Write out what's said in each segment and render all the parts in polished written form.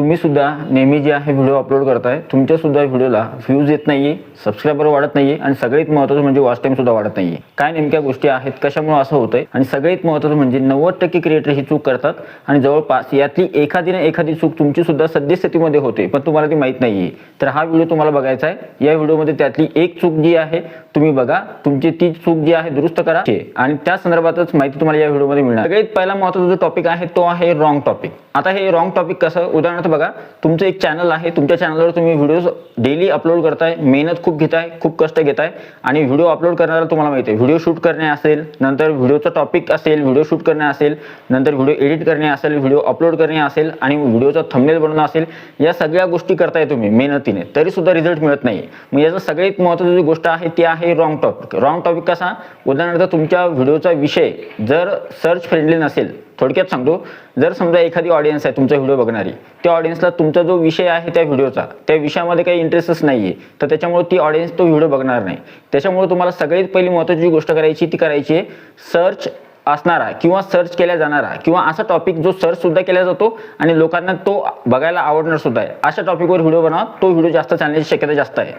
तुम्ही सुद्धा नेहमी जे आहे व्हिडिओ अपलोड करताय, तुमच्या सुद्धा व्हिडिओला व्ह्यूज येत नाहीये, सबस्क्रायबर वाढत नाहीये आणि सगळ्यात महत्त्वाचं म्हणजे वॉच टाइम सुद्धा वाढत नाहीये. काय नेमक्या गोष्टी आहेत, कशामुळे असं होतंय? आणि सगळ्यात महत्त्वाचं म्हणजे 90% क्रिएटर ही चूक करतात आणि जवळपास यातली एखादी चूक तुमची सुद्धा सद्यस्थितीमध्ये होते, पण तुम्हाला ती माहित नाहीये. तर हा व्हिडिओ तुम्हाला बघायचा आहे. या व्हिडिओमध्ये त्यातली एक चूक जी आहे तुम्ही बघा, तुमची ती चूक जी आहे दुरुस्त करा आणि त्या संदर्भातच माहिती तुम्हाला या व्हिडिओमध्ये मिळणार. सगळ्यात पहिला महत्त्वाचा जो टॉपिक आहे तो आहे रॉंग टॉपिक. आता हे रॉंग टॉपिक कसं, उदाहरणार्थ बघा, तुमचं एक चॅनल आहे, तुमच्या चॅनलवर तुम्ही व्हिडिओज डेली अपलोड करताय, मेहनत खूप घेताय, खूप कष्ट घेताय आणि व्हिडिओ अपलोड करणारा तुम्हाला माहिती आहे, व्हिडिओ शूट करणे असेल, नंतर व्हिडिओचा टॉपिक असेल, व्हिडिओ शूट करणे असेल, नंतर व्हिडिओ एडिट करणे असेल, व्हिडिओ अपलोड करणे असेल आणि व्हिडिओचा थंबनेल बनवणं असेल, या सगळ्या गोष्टी करताय तुम्ही मेहनतीने, तरी सुद्धा रिझल्ट मिळत नाही. मग याचं सगळ्यात महत्त्वाची जी गोष्ट आहे ती आहे रॉंग टॉपिक. रॉंग टॉपिक कसा, उदाहरणार्थ तुमच्या व्हिडिओचा विषय जर सर्च फ्रेंडली नसेल, थोडक्यात सांगतो, जर समजा एखादी ऑडियन्स आहे तुमचा व्हिडिओ बघणारी, त्या ऑडियन्सला तुमचा जो विषय आहे त्या व्हिडिओचा, त्या विषयामध्ये काही इंटरेस्टच नाहीये, तर त्याच्यामुळे ती ऑडियन्स तो व्हिडिओ बघणार नाही. त्याच्यामुळे तुम्हाला सगळ्यात पहिली महत्त्वाची गोष्ट करायची ती करायची आहे सर्च असणारा किंवा सर्च केला जाणारा किंवा असा टॉपिक जो सर्च सुद्धा केला जातो आणि लोकांना तो बघायला आवडणार सुद्धा आहे, अशा टॉपिकवर व्हिडिओ बनवा, तो व्हिडिओ जास्त चालण्याची शक्यता जास्त आहे.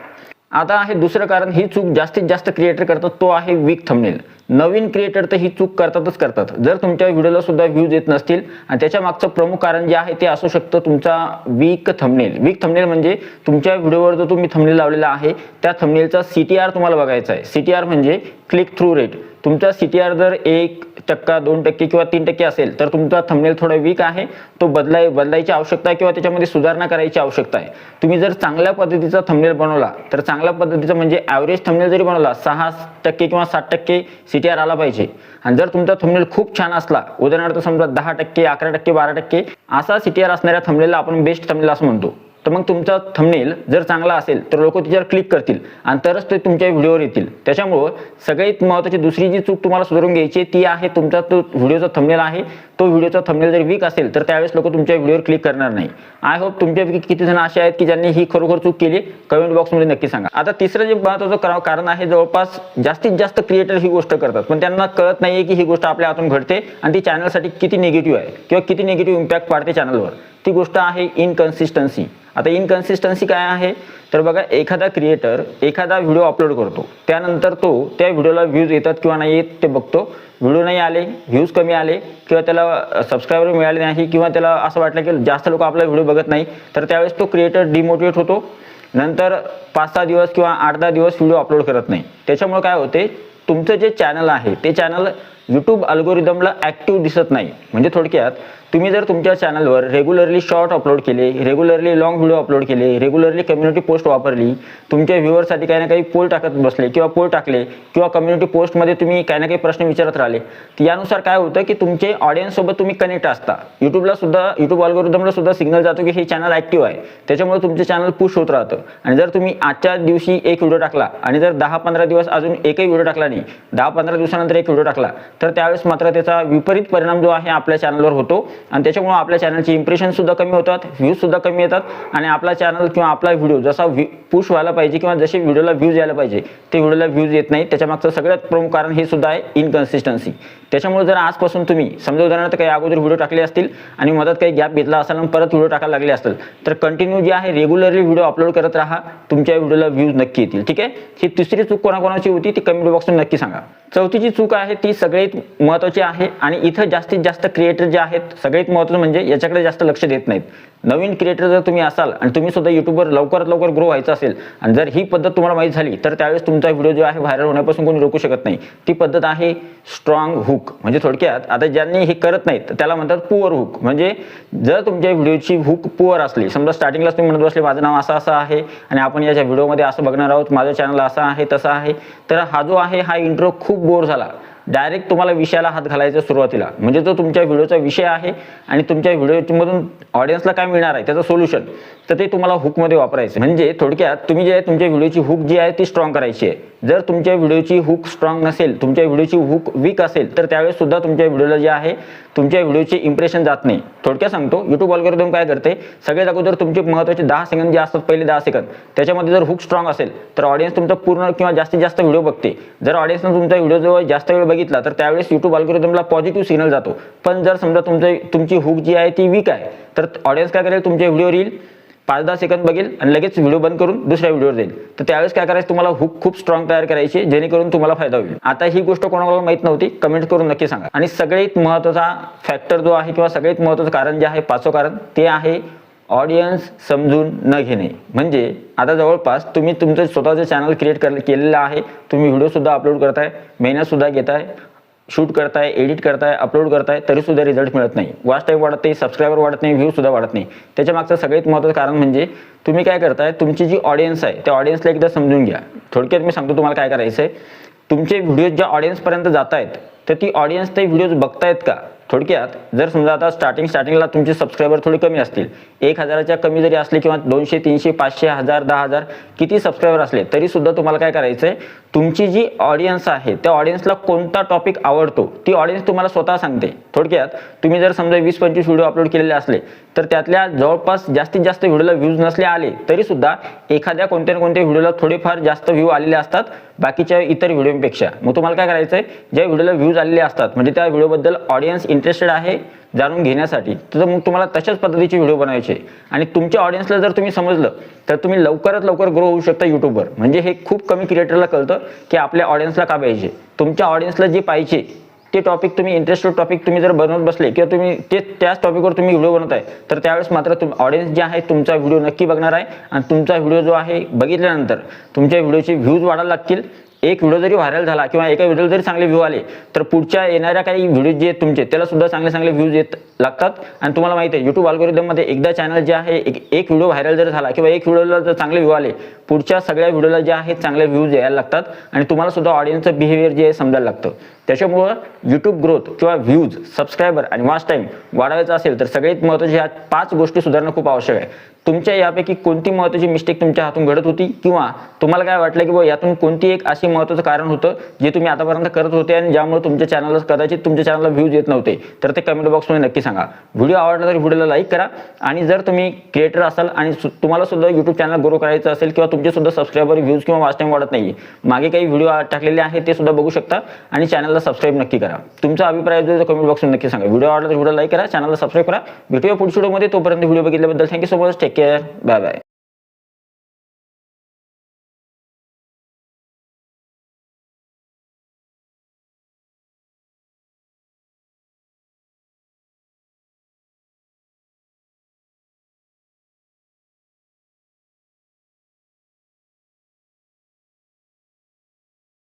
आता आहे दुसरं कारण, ही चूक जास्तीत जास्त क्रिएटर करतात, तो आहे वीक थंबनेल. नवीन क्रिएटर तर ही चूक करतात. जर तुमच्या व्हिडिओला सुद्धा व्ह्यूज येत नसतील आणि त्याच्या मागचं प्रमुख कारण जे आहे ते असू शकतं तुमचा वीक थंबनेल. वीक थंबनेल म्हणजे तुमच्या व्हिडिओवर जो तुम्ही थंबनेल लावलेला आहे त्या थंबनेलचा CTR तुम्हाला बघायचा आहे. CTR म्हणजे क्लिक थ्रू रेट. तुमचा CTR जर 1%, 2% किंवा 3% असेल तर तुमचा थंबनेल थोडा वीक आहे, तो बदलायची आवश्यकता आहे किंवा त्याच्यामध्ये सुधारणा करायची आवश्यकता आहे. तुम्ही जर चांगल्या पद्धतीचा थंबनेल बनवला तर चांगल्या पद्धतीचा म्हणजे ॲव्हरेज थंबनेल जरी बनवला 6% किंवा 7% CTR आला पाहिजे. आणि जर तुमचा थंबनेल खूप छान असला, उदाहरणार्थ समजा 10%, 11%, 12% असा CTR असणाऱ्या थंबनेलला आपण बेस्ट थंबनेल असं म्हणतो. तर मग तुमचा थंबनेल जर चांगला असेल तर लोक त्याच्यावर क्लिक करतील आणि तरच ते तुमच्या व्हिडिओवर येतील. त्याच्यामुळं सगळ्यात महत्त्वाची दुसरी जी चूक तुम्हाला सुधारून घ्यायची ती आहे, तुमचा तो व्हिडिओचा थंबनेल आहे, तो व्हिडिओचा थंबनेल जर वीक असेल तर त्यावेळेस लोक तुमच्या व्हिडिओवर क्लिक करणार नाही. आय होप तुमच्यापैकी किती जण असे आहेत की ज्यांनी ही खरोखर चूक केली, कमेंट बॉक्समध्ये नक्की सांगा. आता तिसरं जे महत्त्वाचं कारण आहे, जवळपास जास्तीत जास्त क्रिएटर ही गोष्ट करतात पण त्यांना कळत नाहीये की ही गोष्ट आपल्या हातून घडते आणि ती चॅनलसाठी किती निगेटिव्ह आहे किंवा किती निगेटिव्ह इम्पॅक्ट पाडते चॅनलवर. ती गोष्ट आहे इनकन्सिस्टन्सी. आता इनकन्सिस्टन्सी काय आहे तर बघा, एखादा क्रिएटर एखादा व्हिडिओ अपलोड करतो, त्यानंतर तो त्या व्हिडिओला व्ह्यूज येतात किंवा नाही येत ते बघतो. व्हिडिओ नाही आले, व्ह्यूज कमी आले किंवा त्याला सबस्क्रायबर मिळाले नाही किंवा त्याला असं वाटलं की जास्त लोक आपला व्हिडिओ बघत नाही, तर त्यावेळेस तो क्रिएटर डिमोटिवेट होतो. नंतर 5-6 दिवस किंवा 8-10 दिवस व्हिडिओ अपलोड करत नाही. त्याच्यामुळे काय होते, तुमचं जे चॅनल आहे ते चॅनल YouTube अल्गोरिदमला ॲक्टिव्ह दिसत नाही. म्हणजे थोडक्यात तुम्ही जर तुमच्या चॅनलवर रेग्युलरली शॉर्ट अपलोड केले, रेग्युलरली लॉंग व्हिडिओ अपलोड केले, रेग्युलरली कम्युनिटी पोस्ट वापरली, तुमच्या व्ह्यूअरसाठी काही ना काही पोल टाकत बसले किंवा पोल टाकले किंवा कम्युनिटी पोस्टमध्ये तुम्ही काही ना काही प्रश्न विचारत राहिले, तर यानुसार काय होतं की तुमचे ऑडियन्ससोबत तुम्ही कनेक्ट असता. YouTube अल्गोरिदमला सुद्धा सिग्नल जातो की हे चॅनल ॲक्टिव्ह आहे, त्याच्यामुळे तुमचे चॅनल पुश होत राहतं. आणि जर तुम्ही आजच्या दिवशी एक व्हिडिओ टाकला आणि जर 10-15 दिवस अजून एकही व्हिडिओ टाकला नाही, 10-15 दिवसानंतर एक व्हिडिओ टाकला, तर त्यावेळेस मात्र त्याचा विपरीत परिणाम जो आहे आपल्या चॅनलवर होतो आणि त्याच्यामुळे आपल्या चॅनलची इम्प्रेशन सुद्धा कमी होतात, व्ह्यूज सुद्धा कमी येतात आणि आपला चॅनल किंवा आपला व्हिडिओ जसा पुश व्हायला पाहिजे किंवा जसे व्हिडिओला व्ह्यूज यायला पाहिजे ते व्हिडिओला व्ह्यूज येत नाही. त्याच्यामागचं सगळ्यात प्रमुख कारण हे सुद्धा आहे इनकन्सिस्टन्सी. त्याच्यामुळे जर आजपासून तुम्ही समजा उदाहरणार्थ काही अगोदर व्हिडिओ टाकले असतील आणि मदत काही गॅप घेतला असेल आणि परत व्हिडिओ टाकायला लागले असतील, तर कंटिन्यू जे आहे रेग्युलरली व्हिडिओ अपलोड करत राहा, तुमच्या व्हिडिओला व्ह्यूज नक्की येतील. ठीक आहे, ही तिसरी चूक कोणाकोणाची होती ती कमेंट बॉक्समध्ये नक्की सांगा. चौथीची चूक आहे ती सगळ्यात महत्त्वाची आहे आणि इथं जास्तीत जास्त क्रिएटर जे आहेत सगळ्यात महत्त्वाचं म्हणजे याच्याकडे जास्त लक्ष देत नाहीत. नवीन क्रिएटर जर तुम्ही असाल आणि तुम्ही सुद्धा YouTubeवर लवकरात लवकर ग्रो व्हायचं असेल आणि जर ही पद्धत तुम्हाला माहीत झाली तर त्यावेळेस तुमचा व्हिडिओ जो आहे व्हायरल होण्यापासून कोणी रोखू शकत नाही. ती पद्धत आहे स्ट्रॉंग हुक. म्हणजे थोडक्यात आता ज्यांनी हे करत नाहीत त्याला म्हणतात पुअर हुक. म्हणजे जर तुमच्या व्हिडिओची हुक पुअर असली, समजा स्टार्टिंगलाच तुम्ही म्हणत बसले माझं नाव असं आहे आणि आपण याच्या व्हिडिओमध्ये असं बघणार आहोत, माझं चॅनल असं आहे तसं आहे, तर हा जो आहे हा इंट्रो खूप बोर झाला, डायरेक्ट तुम्हाला विषयाला हात घालायचा सुरुवातीला. म्हणजे जो तुमच्या व्हिडिओचा विषय आहे आणि तुमच्या व्हिडिओमधून ऑडियन्सला काय मिळणार आहे त्याचं सोल्युशन, तर ते तुम्हाला हुकमध्ये वापरायचं. म्हणजे थोडक्यात तुम्ही जे आहे तुमच्या व्हिडिओची हुक जी आहे ती स्ट्रॉंग करायची आहे. जर तुमच्या व्हिडिओची हुक स्ट्रॉंग नसेल, तुमच्या व्हिडिओची हुक वीक असेल, तर त्यावेळेस सुद्धा तुमच्या व्हिडिओला जे आहे तुमच्या व्हिडिओचे इम्प्रेशन जात नाही. थोडक्यात सांगतो, YouTube अल्गोरिदम काय करते, सगळ्यात अगोदर तुमचे महत्त्वाचे 10 सेकंद जे असतात, पहिले 10 सेकंद त्याच्यामध्ये जर हुक स्ट्रॉंग असेल तर ऑडियन्स तुमचा पूर्ण किंवा जास्तीत जास्त व्हिडिओ बघते. जर ऑडियन्सने तुमचा व्हिडिओ जवळ जास्त वेळ बघितला तर त्यावेळेस YouTube अल्गोरिदमला पॉझिटिव्ह सिग्नल जातो. पण जर समजा तुमची हुक जी आहे ती वीक आहे, तर ऑडियन्स काय करेल, तुमच्या व्हिडिओ रील 5-10 सेकंद बघेल आणि लगेच व्हिडिओ बंद करून दुसऱ्या व्हिडिओवर जाईल. तर त्यावेळेस काय करायचं, तुम्हाला हुक खूप स्ट्रॉंग तयार करायची, जेणेकरून तुम्हाला फायदा होईल. आता ही गोष्ट कोणाला माहित नव्हती, कमेंट करून नक्की सांगा. आणि सगळ्यात महत्त्वाचा फॅक्टर जो आहे किंवा सगळ्यात महत्त्वाचं कारण जे आहे, 5वं कारण, ते आहे ऑडियन्स समजून न घेणे. म्हणजे आता जवळपास तुम्ही तुमचं स्वतःचं चॅनल क्रिएट केलेलं आहे, तुम्ही व्हिडिओ सुद्धा अपलोड करताय, मेहनत सुद्धा घेताय, शूट करताय, एडिट करताय, अपलोड करताय, तरी सुद्धा रिझल्ट मिळत नाही, वॉच टाईम वाढत नाही, सबस्क्रायबर वाढत नाही, व्ह्यू सुद्धा वाढत नाही. त्याच्या मागचं सगळ्यात महत्त्वाचं कारण म्हणजे तुम्ही काय करताय, तुमची जी ऑडियन्स आहे त्या ऑडियन्सला एकदा समजून घ्या. थोडक्यात मी सांगतो तुम्हाला काय करायचं आहे. तुमचे व्हिडिओ ज्या ऑडियन्सपर्यंत जात आहेत तर ती ऑडियन्स ते व्हिडिओज बघतायत का. थोडक्यात जर समजा आता स्टार्टिंगला तुमचे सबस्क्रायबर थोडे कमी असतील, 1000च्या कमी जरी असले किंवा 200, 300, 500, 1000, 10,000 किती सबस्क्रायबर असले तरी सुद्धा तुम्हाला काय करायचं आहे, तुमची जी ऑडियन्स आहे त्या ऑडियन्सला कोणता टॉपिक आवडतो ती ऑडियन्स तुम्हाला स्वतः सांगते. थोडक्यात तुम्ही जर समजा 20-25 व्हिडिओ अपलोड केलेले असले तर त्यातल्या जवळपास जास्तीत जास्त व्हिडिओला व्ह्यूज नसले आले तरी सुद्धा एखाद्या कोणत्या ना कोणत्या व्हिडिओला थोडेफार जास्त व्ह्यू आलेले असतात बाकीच्या इतर व्हिडिओपेक्षा. मग तुम्हाला काय करायचं आहे, ज्या व्हिडिओला व्ह्यूज आलेले असतात म्हणजे त्या व्हिडिओबद्दल ऑडियन्स इंटरेस्टेड आहे जाणून घेण्यासाठी, तर मग तुम्हाला तशाच पद्धतीचे व्हिडिओ बनवायचे. आणि तुमच्या ऑडियन्सला जर तुम्ही समजलं तर तुम्ही लवकरात लवकर ग्रो होऊ शकता यूट्यूबवर. म्हणजे हे खूप कमी क्रिएटरला कळतं की आपल्या ऑडियन्सला का पाहिजे. तुमच्या ऑडियन्सला जे पाहिजे ते टॉपिक तुम्ही, इंटरेस्टेड टॉपिक तुम्ही जर बनवत बसले किंवा तुम्ही त्याच टॉपिकवर तुम्ही व्हिडिओ बनवताय तर त्यावेळेस मात्र ऑडियन्स जे आहे तुमचा व्हिडिओ नक्की बघणार आहे. आणि तुमचा व्हिडिओ जो आहे बघितल्यानंतर तुमच्या व्हिडिओचे व्ह्यूज वाढायला लागतील. एक व्हिडिओ जरी व्हायरल झाला किंवा एका व्हिडिओला जरी चांगले व्ह्यू आले तर पुढच्या येणाऱ्या काही व्हिडिओ जे आहेत तुमचे त्याला सुद्धा चांगले व्ह्यूज येत लागतात. आणि तुम्हाला माहिती आहे YouTube अल्गोरिदममध्ये एकदा चॅनल जे आहे एक व्हिडिओ व्हायरल जर झाला किंवा एक व्हिडिओला जर चांगले व्ह्यू आले, पुढच्या सगळ्या व्हिडिओला जे आहेत चांगले व्ह्यूज यायला लागतात आणि तुम्हाला सुद्धा ऑडियन्सचं बिहेवियर जे आहे समजायला लागतं. त्याच्यामुळं YouTube ग्रोथ किंवा व्ह्यूज, सबस्क्रायबर आणि वॉच टाईम वाढवायचा असेल तर सगळ्यात महत्त्वाची ह्या 5 गोष्टी सुधारणं खूप आवश्यक आहे. तुमच्या यापैकी कोणती महत्त्वाची मिस्टेक तुमच्या हातून घडत होती किंवा तुम्हाला काय वाटलं की बाबा यातून कोणती एक अशी महत्त्वाचं कारण होतं जे तुम्ही आतापर्यंत करत होते आणि ज्यामुळे तुमच्या चॅनलला कदाचित तुमच्या चॅनलला व्ह्यूज येत नव्हते, तर ते कमेंट बॉक्समध्ये नक्की सांगा. व्हिडिओ आवडला तर व्हिडिओला लाईक करा. आणि जर तुम्ही क्रिएटर असाल आणि तुम्हाला सुद्धा YouTube चॅनल ग्रो करायचं असेल किंवा तुमचे सुद्धा सबस्क्रायबर, व्ह्यूज किंवा वॉच टाईम वाढत नाही, मागे काही व्हिडिओ टाकलेले आहेत ते सुद्धा बघू शकता आणि चॅनलला सबस्क्राईब नक्की करा. तुमचा अभिप्राय जो कमेंट बॉक्समध्ये नक्की सांगा. व्हिडिओ आवडला तर व्हिडिओ लाईक करा, चॅनलला सबस्क्राईब करा. भेटूया पुढच्या व्हिडिओमध्ये. तोपर्यंत व्हिडिओ बघितल्याबद्दल thank you so much. Take care. Bye bye.